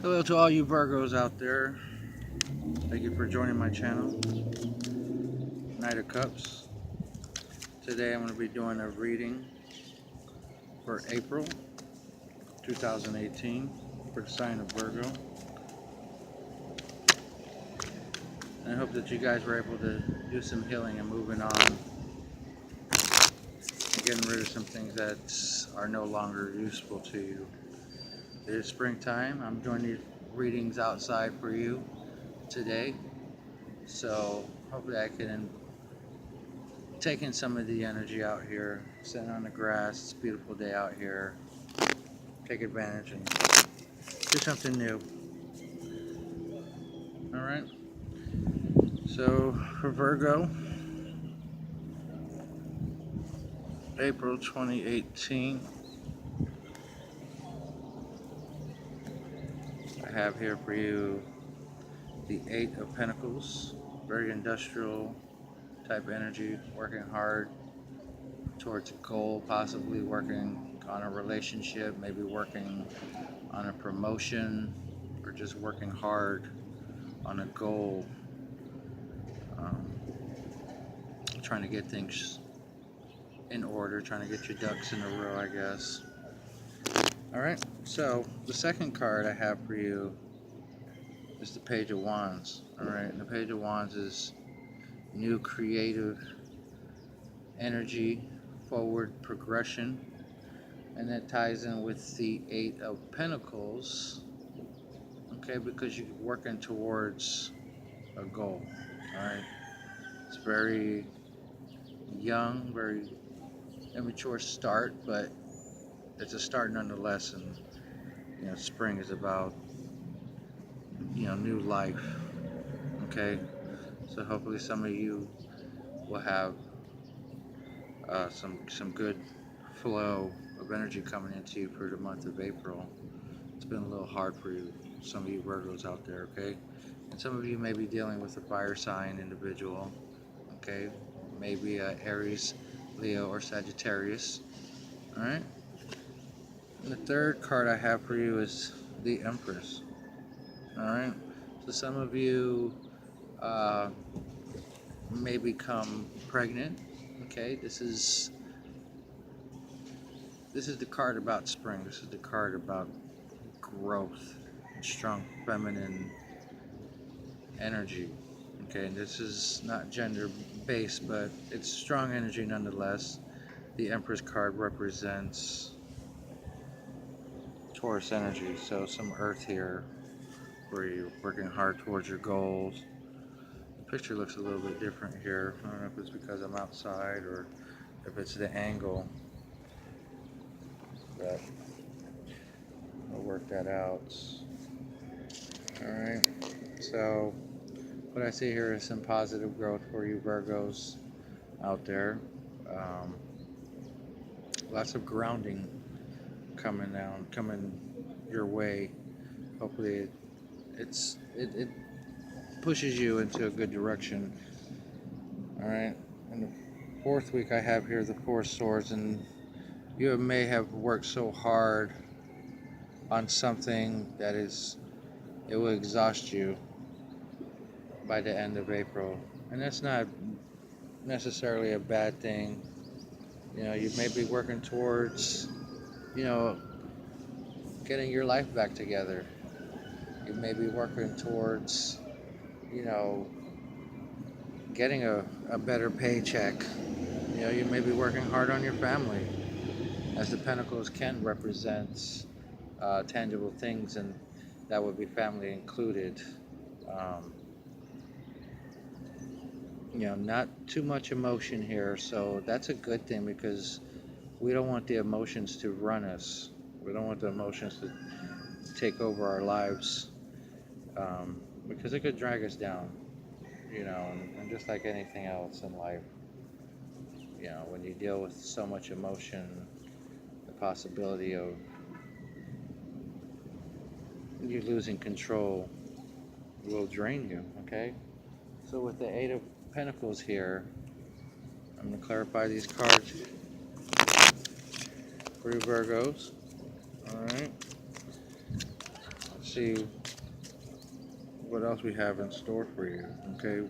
Hello to all you Virgos out there. Thank you for joining my channel, Knight of Cups. Today I'm going to be doing a reading for April 2018 for the sign of Virgo. And I hope that you guys were able to do some healing and moving on and getting rid of some things that are no longer useful to you. It is springtime. I'm doing these readings outside for you today. So hopefully I can take in some of the energy out here, sitting on the grass. It's a beautiful day out here. Take advantage and do something new. Alright, so for Virgo, April 2018, I have here for you the Eight of Pentacles. Very industrial type energy, working hard towards a goal, possibly working on a relationship, maybe working on a promotion, or just working hard on a goal, trying to get things in order, trying to get your ducks in a row, I guess. Alright, so the second card I have for you is the Page of Wands. Alright, and the Page of Wands is new creative energy, forward progression, and that ties in with the Eight of Pentacles, okay, because you're working towards a goal. Alright, it's very young, very immature start, but it's a start nonetheless. And spring is about new life. Okay, so hopefully some of you will have some good flow of energy coming into you for the month of April. It's been a little hard for you, some of you Virgos out there, okay? And some of you may be dealing with a fire sign individual, okay? Maybe Aries, Leo, or Sagittarius. All right. And the third card I have for you is the Empress. All right. So some of you may become pregnant. Okay. This is the card about spring. This is the card about growth, strong feminine energy. Okay. And this is not gender based, but it's strong energy nonetheless. The Empress card represents Taurus energy, so some earth here where you're working hard towards your goals. The picture looks a little bit different here. I don't know if it's because I'm outside or if it's the angle, but I'll work that out. Alright, so what I see here is some positive growth for you Virgos out there. Lots of grounding coming your way. Hopefully it pushes you into a good direction. All right, and the fourth week I have here the Four of Swords, and you may have worked so hard on something that it will exhaust you by the end of April, and that's not necessarily a bad thing. You may be working towards getting your life back together. You may be working towards getting a better paycheck. You may be working hard on your family, as the Pentacles can represent tangible things, and that would be family included. Not too much emotion here, so that's a good thing, because we don't want the emotions to run us. We don't want the emotions to take over our lives, because it could drag us down, and just like anything else in life, when you deal with so much emotion, the possibility of you losing control will drain you, okay? So with the Eight of Pentacles here, I'm going to clarify these cards for you Virgos. Alright, let's see what else we have in store for you. Okay,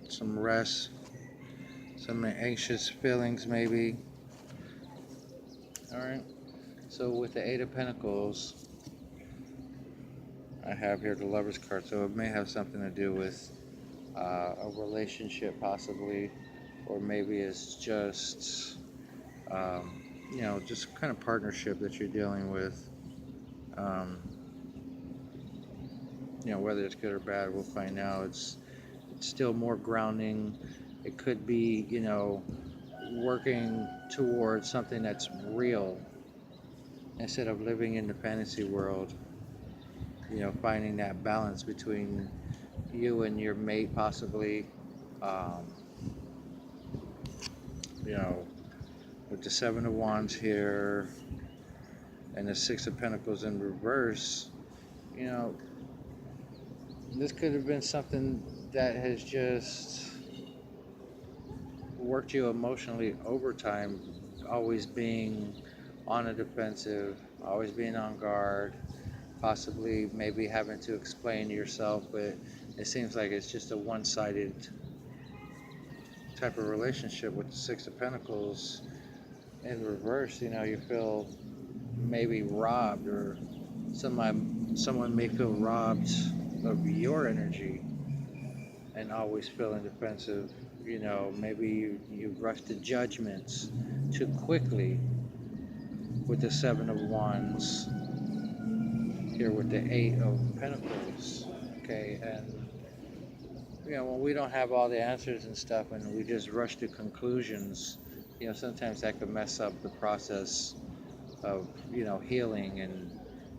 some rest, some anxious feelings maybe. All right. So with the Eight of Pentacles, I have here the Lover's card. So it may have something to do with a relationship possibly, or maybe it's just just kind of partnership that you're dealing with. Um, whether it's good or bad, we'll find out. It's still more grounding. It could be, working towards something that's real instead of living in the fantasy world. Finding that balance between you and your mate, possibly. Um, with the Seven of Wands here and the Six of Pentacles in reverse, this could have been something that has just worked you emotionally overtime, always being on the defensive, always being on guard, possibly maybe having to explain yourself, but it seems like it's just a one-sided type of relationship with the Six of Pentacles in reverse. You feel maybe robbed, or someone may feel robbed of your energy and always feeling defensive. Maybe you rush to judgments too quickly with the Seven of Wands here with the Eight of Pentacles. Okay, and when we don't have all the answers and stuff and we just rush to conclusions, sometimes that could mess up the process of healing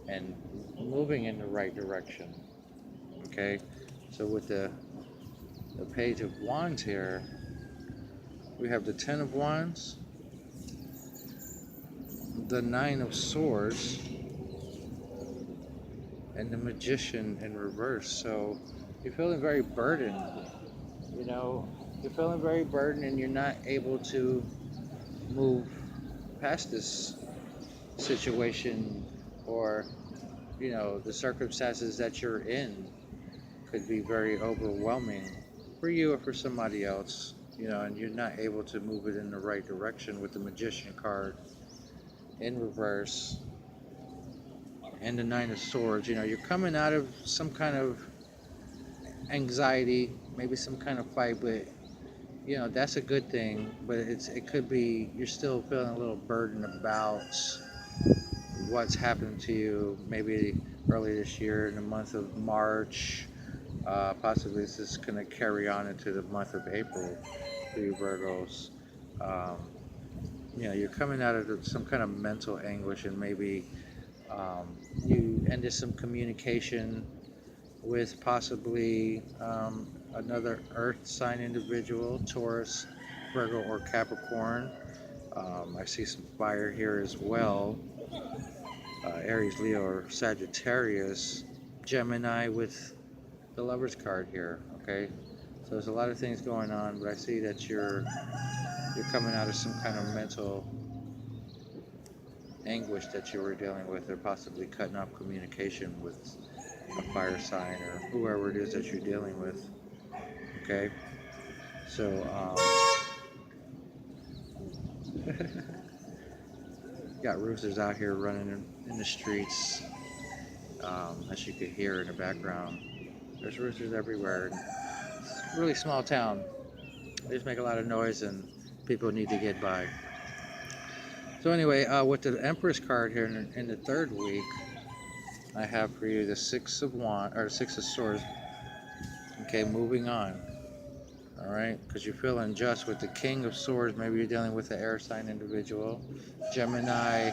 and moving in the right direction. Okay, so with the Page of Wands here, we have the Ten of Wands, the Nine of Swords, and the Magician in reverse. So you're feeling very burdened. You're feeling very burdened, and you're not able to move past this situation, or the circumstances that you're in could be very overwhelming for you or for somebody else, and you're not able to move it in the right direction with the Magician card in reverse and the Nine of Swords. You're coming out of some kind of anxiety, maybe some kind of fight, but that's a good thing. But it could be you're still feeling a little burdened about what's happened to you maybe early this year in the month of March. Possibly this is going to carry on into the month of April for you Virgos. You're coming out of some kind of mental anguish, and maybe you ended some communication with possibly another earth sign individual, Taurus, Virgo, or Capricorn. I see some fire here as well. Aries, Leo, or Sagittarius. Gemini with the Lover's card here. Okay, so there's a lot of things going on, but I see that you're coming out of some kind of mental anguish that you were dealing with, or possibly cutting off communication with a fire sign or whoever it is that you're dealing with. Okay, so got roosters out here running in the streets, as you could hear in the background. There's roosters everywhere. It's a really small town. They just make a lot of noise and people need to get by. So anyway, with the Empress card here in the third week, I have for you the Six of Wands, or Six of Swords. Okay, moving on. All right, because you're feeling just with the King of Swords. Maybe you're dealing with an air sign individual, Gemini,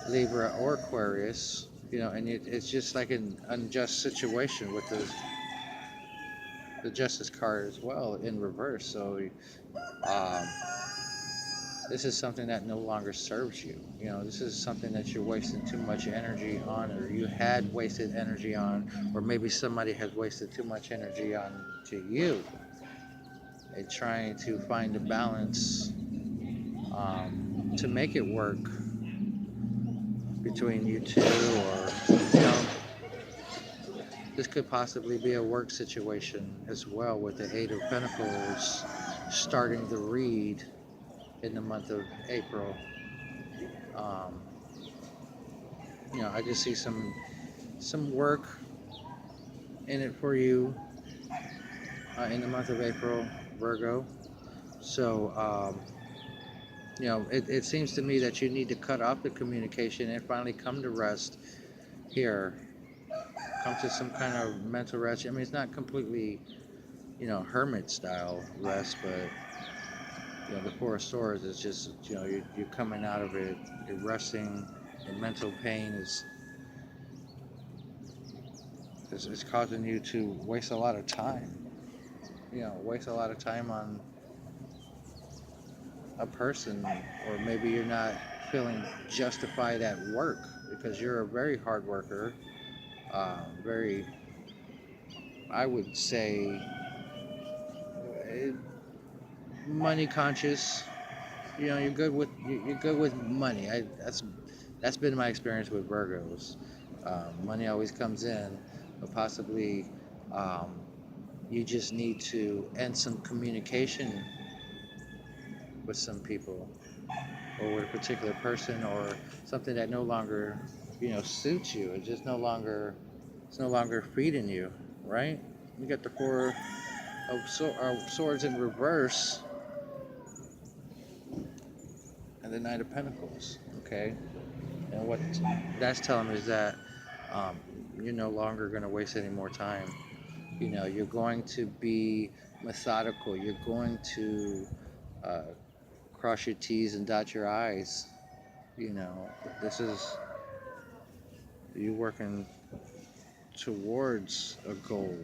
Libra, or Aquarius. And it's just like an unjust situation with the Justice card as well in reverse. So this is something that no longer serves you. This is something that you're wasting too much energy on, or you had wasted energy on, or maybe somebody has wasted too much energy on to you. And trying to find a balance to make it work between you two, or this could possibly be a work situation as well, with the Eight of Pentacles starting the read in the month of April. Um, I just see some work in it for you in the month of April, Virgo. So, it seems to me that you need to cut off the communication and finally come to rest here. Come to some kind of mental rest. I mean, it's not completely, hermit style rest, but, the Four of Swords is just, you're coming out of it, you're resting. The mental pain is causing you to waste a lot of time. Waste a lot of time on a person, or maybe you're not feeling justified at work because you're a very hard worker, very, I would say, eh, money conscious. You're good with money. That's been my experience with Virgos. Money always comes in, but possibly um, you just need to end some communication with some people, or with a particular person, or something that no longer suits you. It's no longer feeding you, right? You got the Four of Swords in reverse and the Knight of Pentacles. Okay, and what that's telling me is that um, you're no longer going to waste any more time. You're going to be methodical. You're going to uh, cross your T's and dot your I's. This is you working towards a goal,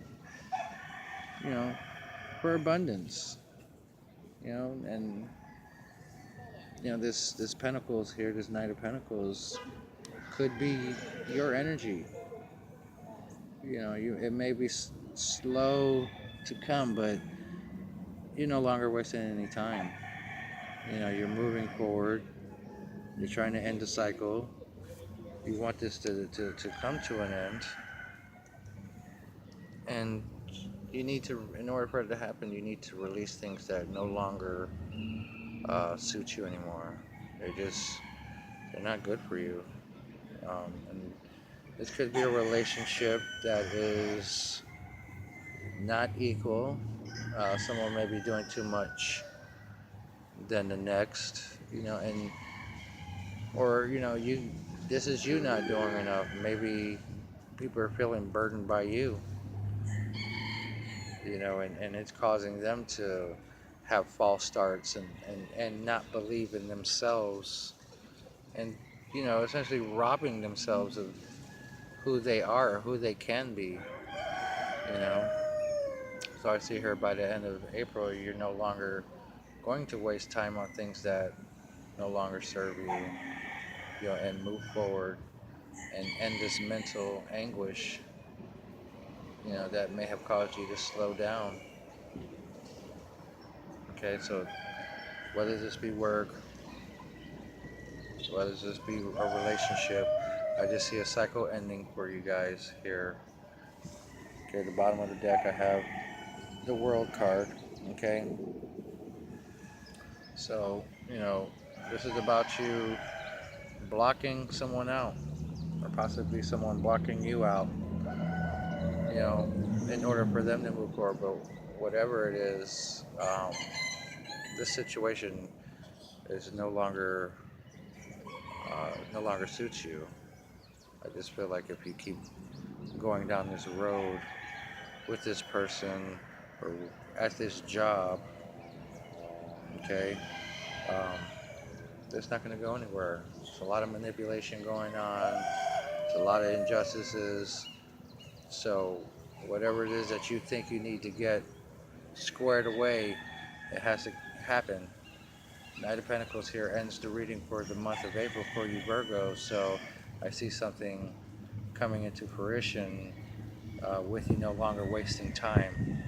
you know, for abundance, and this Pentacles here, this Knight of Pentacles could be your energy. It may be slow to come, but you're no longer wasting any time. You're moving forward. You're trying to end the cycle. You want this to come to an end. And you need to, in order for it to happen, you need to release things that no longer suit you anymore. They're not good for you. And this could be a relationship that is not equal. Someone may be doing too much than the next, and or this is you not doing enough. Maybe people are feeling burdened by you, and it's causing them to have false starts, and not believe in themselves, and essentially robbing themselves of who they are, who they can be. you know so I see here by the end of April, you're no longer going to waste time on things that no longer serve you, and move forward and end this mental anguish, that may have caused you to slow down. Okay, so whether this be work, whether this be a relationship, I just see a cycle ending for you guys here. Okay, at the bottom of the deck I have the World card. Okay, so this is about you blocking someone out, or possibly someone blocking you out, in order for them to move forward. But whatever it is, this situation is no longer suits you. I just feel like if you keep going down this road with this person, or at this job, okay, um, it's not going to go anywhere. There's a lot of manipulation going on. There's a lot of injustices. So whatever it is that you think you need to get squared away, it has to happen. Knight of Pentacles here ends the reading for the month of April for you Virgo. So I see something coming into fruition with you no longer wasting time.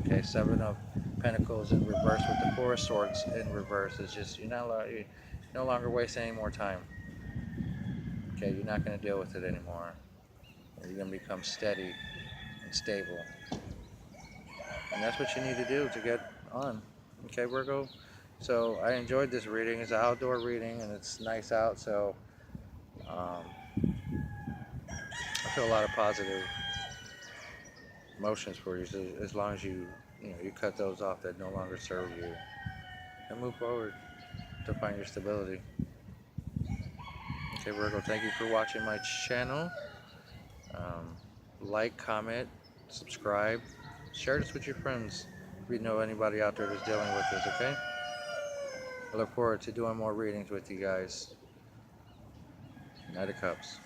Okay, Seven of Pentacles in reverse with the Four of Swords in reverse is just you're no longer wasting any more time. Okay, you're not going to deal with it anymore. You're going to become steady. and stable. And that's what you need to do to get on. Okay, Virgo? So I enjoyed this reading. It's an outdoor reading and it's nice out, so I feel a lot of positive emotions for you. So as long as you you cut those off that no longer serve you and move forward to find your stability. Okay, Virgo, thank you for watching my channel. Like, comment, subscribe, share this with your friends if you know anybody out there that's dealing with this, okay? I look forward to doing more readings with you guys. Knight of Cups.